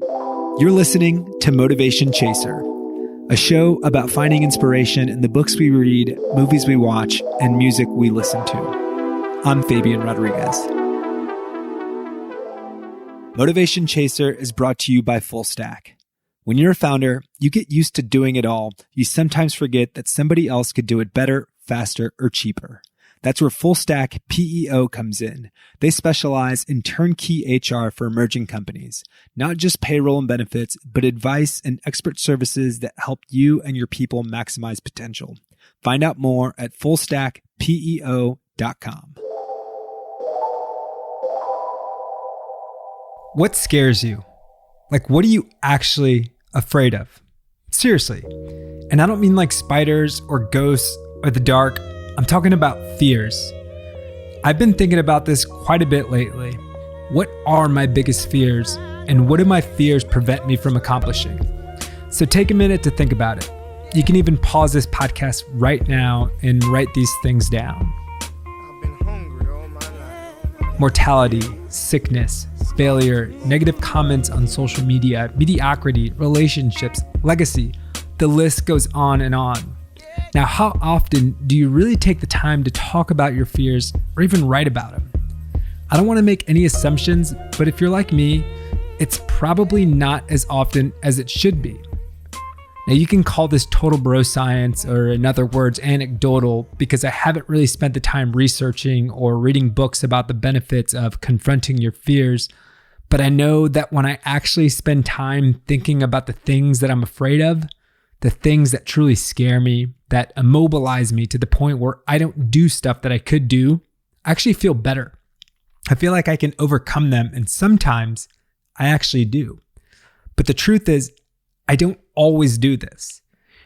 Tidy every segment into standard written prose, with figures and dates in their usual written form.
You're listening to Motivation Chaser, a show about finding inspiration in the books we read, movies we watch, and music we listen to. I'm Fabian Rodriguez. Motivation Chaser is brought to you by Full Stack. When you're a founder, you get used to doing it all. You sometimes forget that somebody else could do it better, faster, or cheaper. That's where Full Stack PEO comes in. They specialize in turnkey HR for emerging companies, not just payroll and benefits, but advice and expert services that help you and your people maximize potential. Find out more at fullstackpeo.com. What scares you? Like, what are you actually afraid of? Seriously. And I don't mean like spiders or ghosts or the dark. I'm talking about fears. I've been thinking about this quite a bit lately. What are my biggest fears, and what do my fears prevent me from accomplishing? So take a minute to think about it. You can even pause this podcast right now and write these things down. I've been hungry all my life. Mortality, sickness, failure, negative comments on social media, mediocrity, relationships, legacy. The list goes on and on. Now, how often do you really take the time to talk about your fears or even write about them? I don't want to make any assumptions, but if you're like me, it's probably not as often as it should be. Now, you can call this total bro science, or in other words, anecdotal, because I haven't really spent the time researching or reading books about the benefits of confronting your fears. But I know that when I actually spend time thinking about the things that I'm afraid of, the things that truly scare me, that immobilize me to the point where I don't do stuff that I could do, I actually feel better. I feel like I can overcome them, and sometimes I actually do. But the truth is, I don't always do this.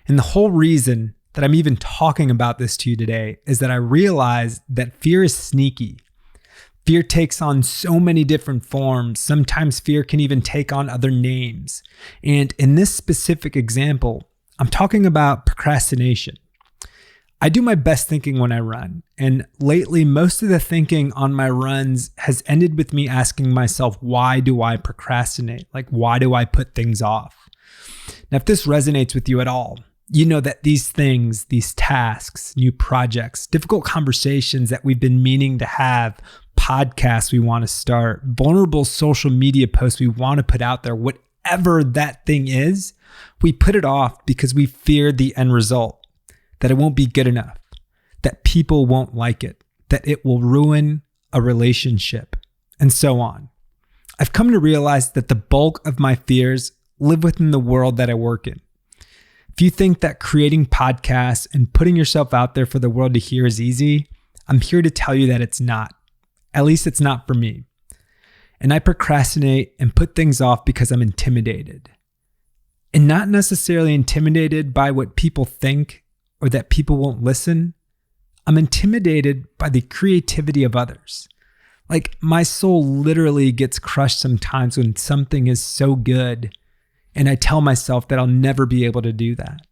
And the whole reason that I'm even talking about this to you today is that I realize that fear is sneaky. Fear takes on so many different forms. Sometimes fear can even take on other names. And in this specific example, I'm talking about procrastination. I do my best thinking when I run, and lately most of the thinking on my runs has ended with me asking myself, why do I procrastinate? Like, why do I put things off? Now, if this resonates with you at all, you know that these things, these tasks, new projects, difficult conversations that we've been meaning to have, podcasts we want to start, vulnerable social media posts we want to put out there, whatever that thing is, we put it off because we fear the end result, that it won't be good enough, that people won't like it, that it will ruin a relationship, and so on. I've come to realize that the bulk of my fears live within the world that I work in. If you think that creating podcasts and putting yourself out there for the world to hear is easy, I'm here to tell you that it's not. At least it's not for me. And I procrastinate and put things off because I'm intimidated. And not necessarily intimidated by what people think or that people won't listen. I'm intimidated by the creativity of others. Like, my soul literally gets crushed sometimes when something is so good and I tell myself that I'll never be able to do that.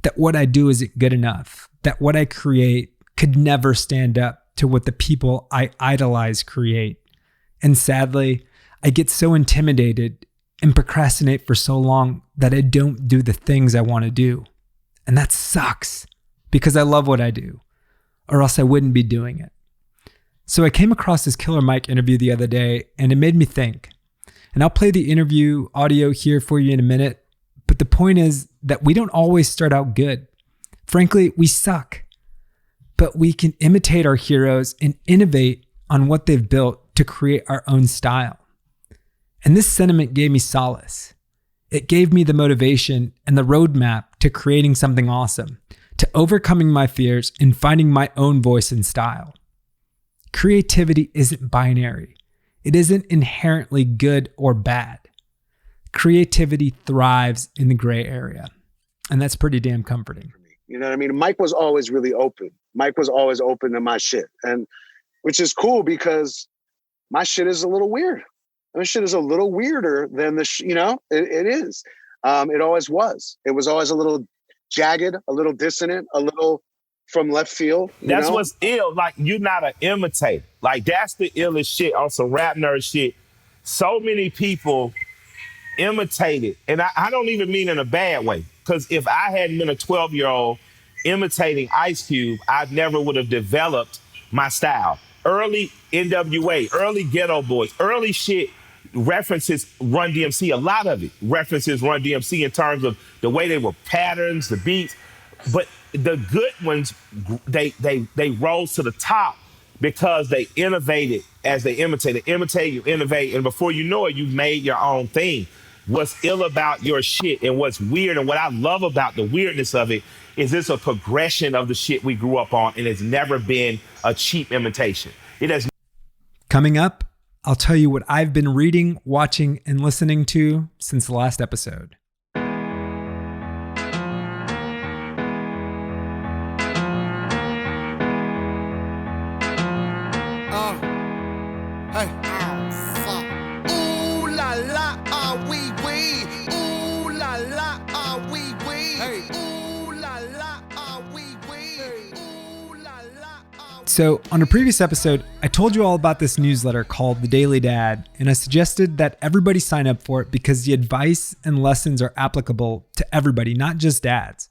That what I do isn't good enough. That what I create could never stand up to what the people I idolize create. And sadly, I get so intimidated and procrastinate for so long that I don't do the things I want to do. And that sucks because I love what I do, or else I wouldn't be doing it. So I came across this Killer Mike interview the other day, and it made me think. And I'll play the interview audio here for you in a minute. But the point is that we don't always start out good. Frankly, we suck. But we can imitate our heroes and innovate on what they've built to create our own style. And this sentiment gave me solace. It gave me the motivation and the roadmap to creating something awesome, to overcoming my fears and finding my own voice and style. Creativity isn't binary. It isn't inherently good or bad. Creativity thrives in the gray area. And that's pretty damn comforting. You know what I mean? Mike was always really open. Mike was always open to my shit. And which is cool because my shit is a little weird. My shit is a little weirder than it is. It always was. It was always a little jagged, a little dissonant, a little from left field. That's what's ill. Like, you're not an imitator. Like, that's the illest shit on some rap nerd shit. So many people imitated, and I don't even mean in a bad way, because if I hadn't been a 12-year-old imitating Ice Cube, I never would have developed my style. Early NWA, early Ghetto Boys, early shit references Run DMC. A lot of it references Run DMC in terms of the way they were patterns, the beats. But the good ones, they rose to the top because they innovated as they imitated. Imitate, you innovate, and before you know it, you've made your own thing. What's ill about your shit and what's weird and what I love about the weirdness of it is it's a progression of the shit we grew up on, and it's never been a cheap imitation. It has. Coming up, I'll tell you what I've been reading, watching, and listening to since the last episode. Hey. Ooh la la, ah wee wee. Ooh la la, ah wee wee. Hey. Ooh la la, ah wee wee. Ooh la la, ah. So, on a previous episode, I told you all about this newsletter called The Daily Dad, and I suggested that everybody sign up for it because the advice and lessons are applicable to everybody, not just dads.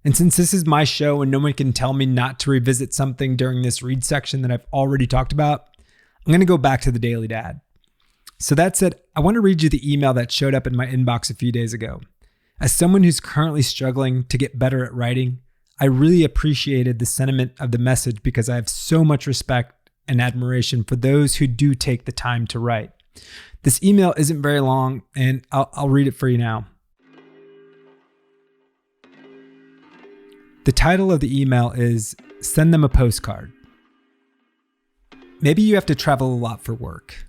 And since this is my show and no one can tell me not to revisit something during this read section that I've already talked about, I'm going to go back to The Daily Dad. So that said, I want to read you the email that showed up in my inbox a few days ago. As someone who's currently struggling to get better at writing, I really appreciated the sentiment of the message because I have so much respect and admiration for those who do take the time to write. This email isn't very long, and I'll read it for you now. The title of the email is Send Them a Postcard. Maybe you have to travel a lot for work.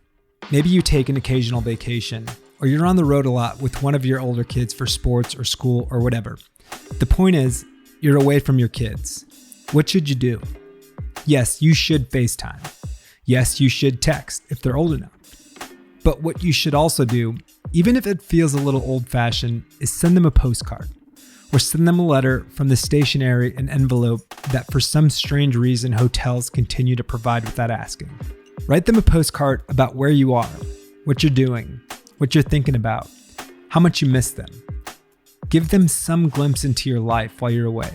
Maybe you take an occasional vacation, or you're on the road a lot with one of your older kids for sports or school or whatever. The point is, you're away from your kids. What should you do? Yes, you should FaceTime. Yes, you should text if they're old enough. But what you should also do, even if it feels a little old-fashioned, is send them a postcard. Or send them a letter from the stationery and envelope that for some strange reason hotels continue to provide without asking. Write them a postcard about where you are, what you're doing, what you're thinking about, how much you miss them. Give them some glimpse into your life while you're away.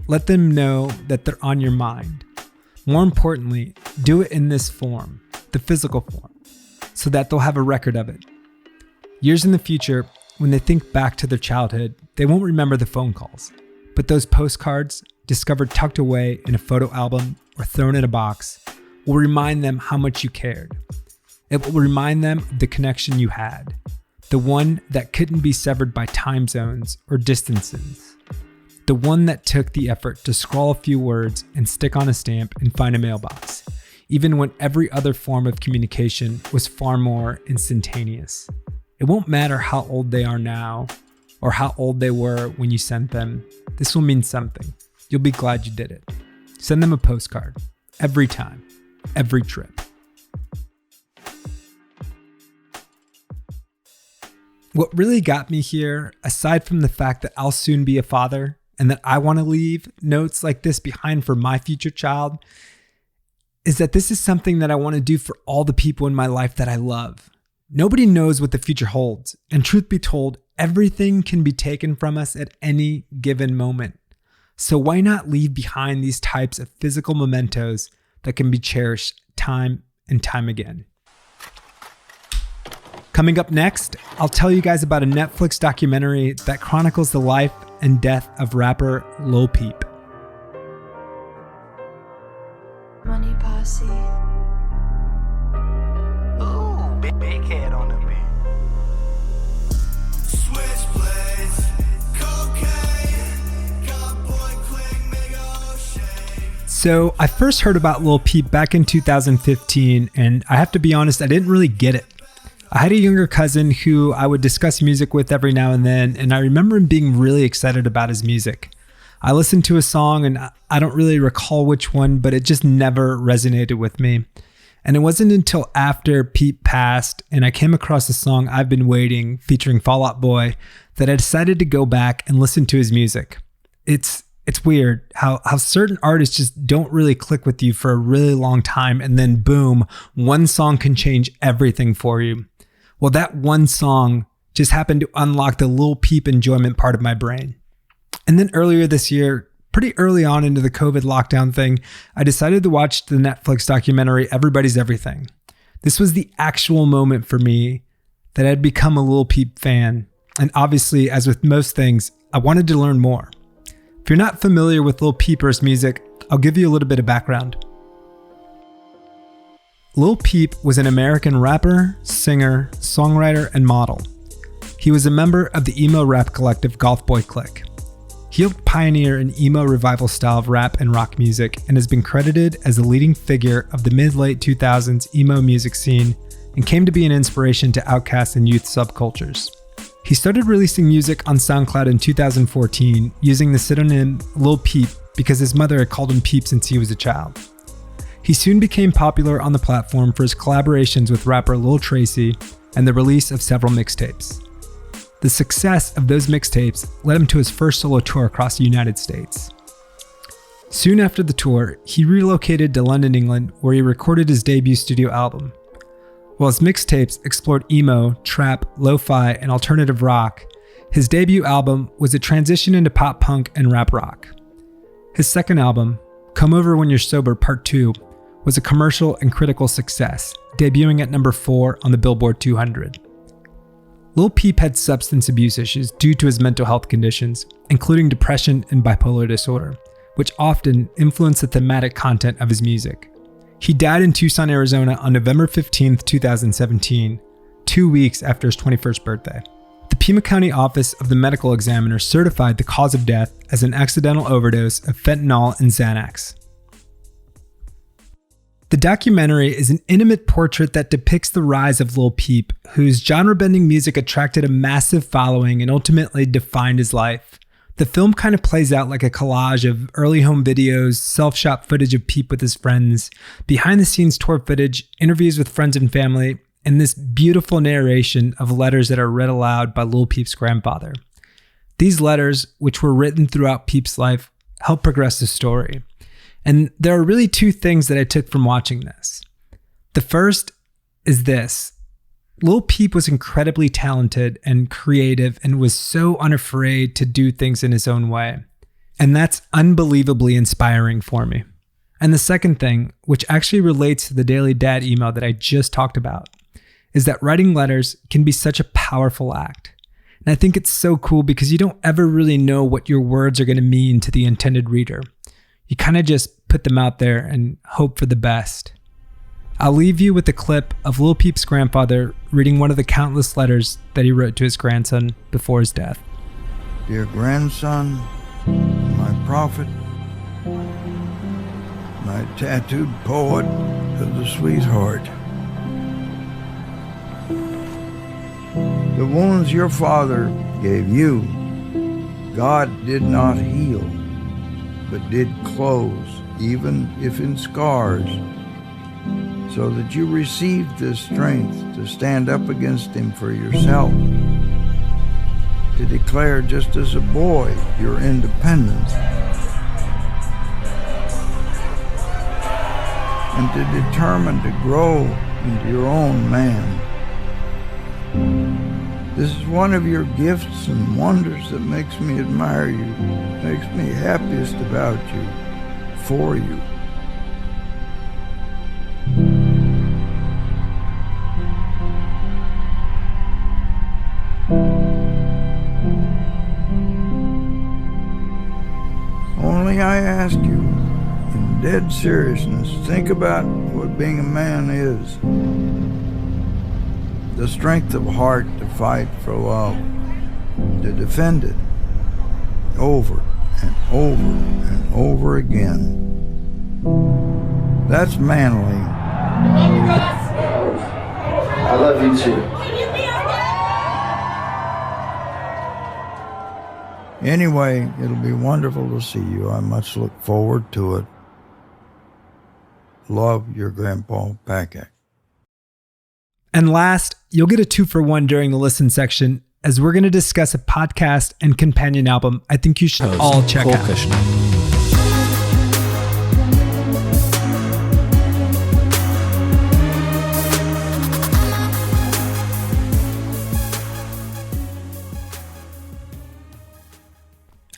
Let them know that they're on your mind. More importantly, do it in this form, the physical form, so that they'll have a record of it. Years in the future, when they think back to their childhood, they won't remember the phone calls, but those postcards, discovered tucked away in a photo album or thrown in a box, will remind them how much you cared. It will remind them of the connection you had, the one that couldn't be severed by time zones or distances, the one that took the effort to scrawl a few words and stick on a stamp and find a mailbox, even when every other form of communication was far more instantaneous. It won't matter how old they are now or how old they were when you sent them. This will mean something. You'll be glad you did it. Send them a postcard. Every time. Every trip. What really got me here, aside from the fact that I'll soon be a father and that I want to leave notes like this behind for my future child, is that this is something that I want to do for all the people in my life that I love. Nobody knows what the future holds, and truth be told, everything can be taken from us at any given moment. So why not leave behind these types of physical mementos that can be cherished time and time again? Coming up next, I'll tell you guys about a Netflix documentary that chronicles the life and death of rapper Lil Peep. Money Posse. Ooh, big head on the beat. Switchblades, cocaine, cowboy cling, nigga, shame. So I first heard about Lil Peep back in 2015, and I have to be honest, I didn't really get it. I had a younger cousin who I would discuss music with every now and then, and I remember him being really excited about his music. I listened to a song, and I don't really recall which one, but it just never resonated with me. And it wasn't until after Peep passed, and I came across a song I've Been Waiting featuring Fall Out Boy, that I decided to go back and listen to his music. It's weird how certain artists just don't really click with you for a really long time, and then boom, one song can change everything for you. Well, that one song just happened to unlock the Lil Peep enjoyment part of my brain. And then earlier this year, pretty early on into the COVID lockdown thing, I decided to watch the Netflix documentary Everybody's Everything. This was the actual moment for me that I'd become a Lil Peep fan. And obviously, as with most things, I wanted to learn more. If you're not familiar with Lil Peep's music, I'll give you a little bit of background. Lil Peep was an American rapper, singer, songwriter, and model. He was a member of the emo rap collective Golf Boy Clique. He helped pioneer an emo revival style of rap and rock music and has been credited as the leading figure of the mid-late 2000s emo music scene and came to be an inspiration to Outkast and youth subcultures. He started releasing music on SoundCloud in 2014 using the pseudonym Lil Peep because his mother had called him Peep since he was a child. He soon became popular on the platform for his collaborations with rapper Lil Tracy and the release of several mixtapes. The success of those mixtapes led him to his first solo tour across the United States. Soon after the tour, he relocated to London, England, where he recorded his debut studio album. While his mixtapes explored emo, trap, lo-fi, and alternative rock, his debut album was a transition into pop punk and rap rock. His second album, Come Over When You're Sober Part 2, was a commercial and critical success, debuting at number 4 on the Billboard 200. Lil Peep had substance abuse issues due to his mental health conditions, including depression and bipolar disorder, which often influenced the thematic content of his music. He died in Tucson, Arizona on November 15, 2017, 2 weeks after his 21st birthday. The Pima County Office of the Medical Examiner certified the cause of death as an accidental overdose of fentanyl and Xanax. The documentary is an intimate portrait that depicts the rise of Lil Peep, whose genre-bending music attracted a massive following and ultimately defined his life. The film kind of plays out like a collage of early home videos, self-shot footage of Peep with his friends, behind-the-scenes tour footage, interviews with friends and family, and this beautiful narration of letters that are read aloud by Lil Peep's grandfather. These letters, which were written throughout Peep's life, help progress the story. And there are really two things that I took from watching this. The first is this. Lil Peep was incredibly talented and creative and was so unafraid to do things in his own way. And that's unbelievably inspiring for me. And the second thing, which actually relates to the Daily Dad email that I just talked about, is that writing letters can be such a powerful act. And I think it's so cool because you don't ever really know what your words are going to mean to the intended reader. You kind of just put them out there and hope for the best. I'll leave you with a clip of Lil Peep's grandfather reading one of the countless letters that he wrote to his grandson before his death. Dear grandson, my prophet, my tattooed poet of the sweetheart. The wounds your father gave you, God did not heal, but did close, even if in scars, so that you received the strength to stand up against him for yourself, to declare just as a boy your independence, and to determine to grow into your own man. This is one of your gifts and wonders that makes me admire you, makes me happiest about you, for you. Only I ask you, in dead seriousness, think about what being a man is. The strength of heart to fight for love, to defend it, over and over and over again. That's manly. I love you too. Anyway, it'll be wonderful to see you. I much look forward to it. Love, your Grandpa Packak. And last, you'll get a 2-for-1 during the listen section, as we're going to discuss a podcast and companion album I think you should all check out.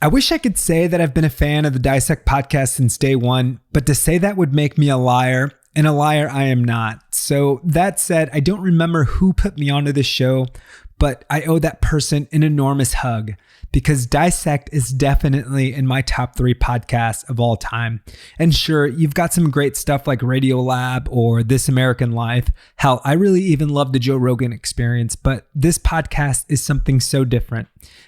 I wish I could say that I've been a fan of the Dissect podcast since day one, but to say that would make me a liar, and a liar I am not. So that said, I don't remember who put me onto this show, but I owe that person an enormous hug because Dissect is definitely in my top 3 podcasts of all time. And sure, you've got some great stuff like Radiolab or This American Life. Hell, I really even love the Joe Rogan Experience, but this podcast is something so different.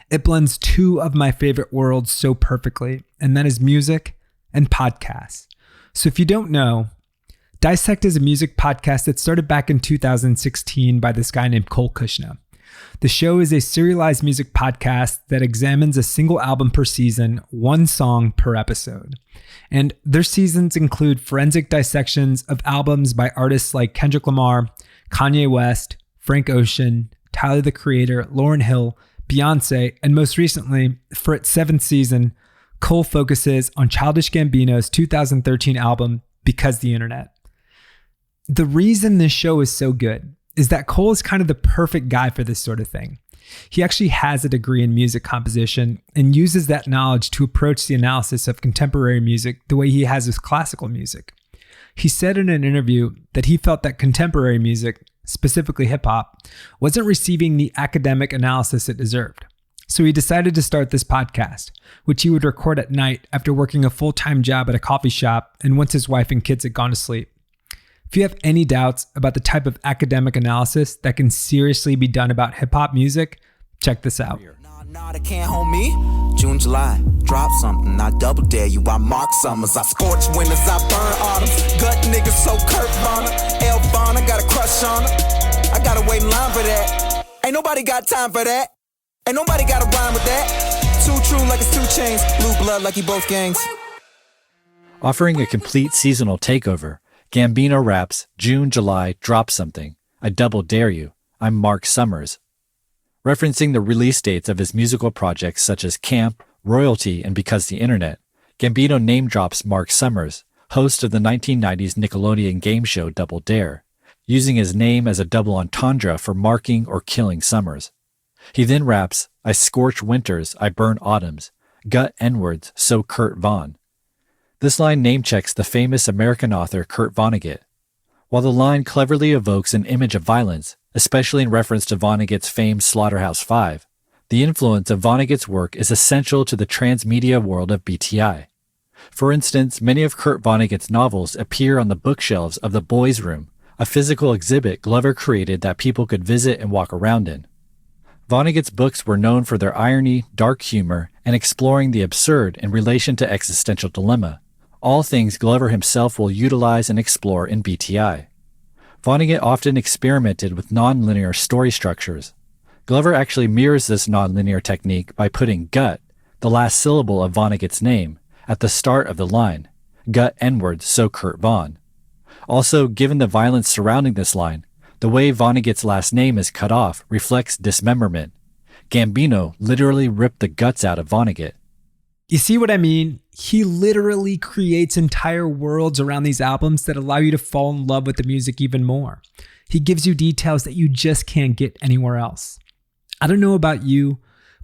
It blends 2 of my favorite worlds so perfectly, and that is music and podcasts. So if you don't know, Dissect is a music podcast that started back in 2016 by this guy named Cole Kushner. The show is a serialized music podcast that examines a single album per season, 1 song per episode. And their seasons include forensic dissections of albums by artists like Kendrick Lamar, Kanye West, Frank Ocean, Tyler the Creator, Lauryn Hill, Beyonce, and most recently, for its 7th season, Cole focuses on Childish Gambino's 2013 album, Because the Internet. The reason this show is so good is that Cole is kind of the perfect guy for this sort of thing. He actually has a degree in music composition and uses that knowledge to approach the analysis of contemporary music the way he has with classical music. He said in an interview that he felt that contemporary music, specifically hip-hop, wasn't receiving the academic analysis it deserved. So he decided to start this podcast, which he would record at night after working a full-time job at a coffee shop and once his wife and kids had gone to sleep. If you have any doubts about the type of academic analysis that can seriously be done about hip-hop music, check this out. Nah, they can't hold me. June, July, drop something. I double dare you. I mark summers. I scorch winters. I burn autumns. Gut niggas so Kurt Bonner. L Bonner got a crush on her. I gotta wait in line for that. Ain't nobody got time for that. Ain't nobody got a rhyme with that. Too true like it's 2 chains. Blue blood like he both gangs. Offering a complete seasonal takeover, Gambino raps, June, July, drop something. I double dare you. I'm Mark Summers. Referencing the release dates of his musical projects such as Camp, Royalty, and Because the Internet, Gambino name drops Mark Summers, host of the 1990s Nickelodeon game show Double Dare, using his name as a double entendre for marking or killing Summers. He then raps, I scorch winters, I burn autumns, gut N-words, so Kurt Von. This line name-checks the famous American author Kurt Vonnegut. While the line cleverly evokes an image of violence, especially in reference to Vonnegut's famed Slaughterhouse-5, the influence of Vonnegut's work is essential to the transmedia world of BTI. For instance, many of Kurt Vonnegut's novels appear on the bookshelves of the Boys' Room, a physical exhibit Glover created that people could visit and walk around in. Vonnegut's books were known for their irony, dark humor, and exploring the absurd in relation to existential dilemma, all things Glover himself will utilize and explore in BTI. Vonnegut often experimented with non-linear story structures. Glover actually mirrors this non-linear technique by putting gut, the last syllable of Vonnegut's name, at the start of the line, gut N-word, so Kurt Von. Also, given the violence surrounding this line, the way Vonnegut's last name is cut off reflects dismemberment. Gambino literally ripped the guts out of Vonnegut. You see what I mean? He literally creates entire worlds around these albums that allow you to fall in love with the music even more. He gives you details that you just can't get anywhere else. I don't know about you,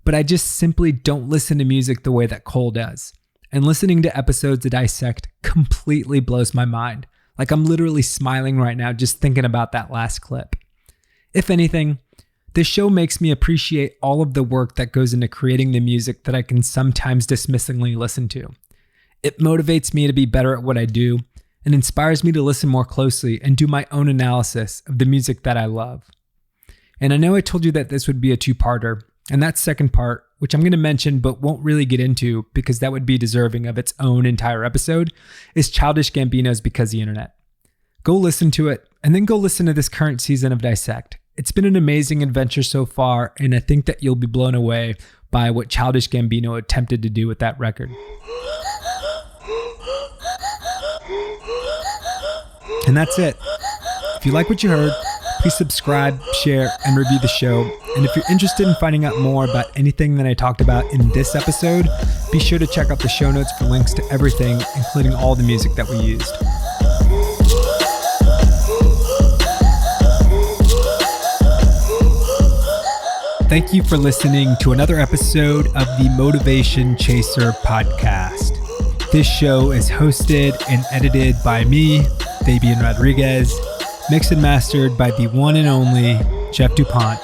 but I just simply don't listen to music the way that Cole does. And listening to episodes of Dissect completely blows my mind. Like I'm literally smiling right now just thinking about that last clip. If anything, this show makes me appreciate all of the work that goes into creating the music that I can sometimes dismissingly listen to. It motivates me to be better at what I do and inspires me to listen more closely and do my own analysis of the music that I love. And I know I told you that this would be a 2-parter, and that second part, which I'm going to mention but won't really get into because that would be deserving of its own entire episode, is Childish Gambino's Because the Internet. Go listen to it, and then go listen to this current season of Dissect. It's been an amazing adventure so far, and I think that you'll be blown away by what Childish Gambino attempted to do with that record. And that's it. If you like what you heard, please subscribe, share, and review the show. And if you're interested in finding out more about anything that I talked about in this episode, be sure to check out the show notes for links to everything, including all the music that we used. Thank you for listening to another episode of the Motivation Chaser podcast. This show is hosted and edited by me, Fabian Rodriguez, mixed and mastered by the one and only Jeff DuPont.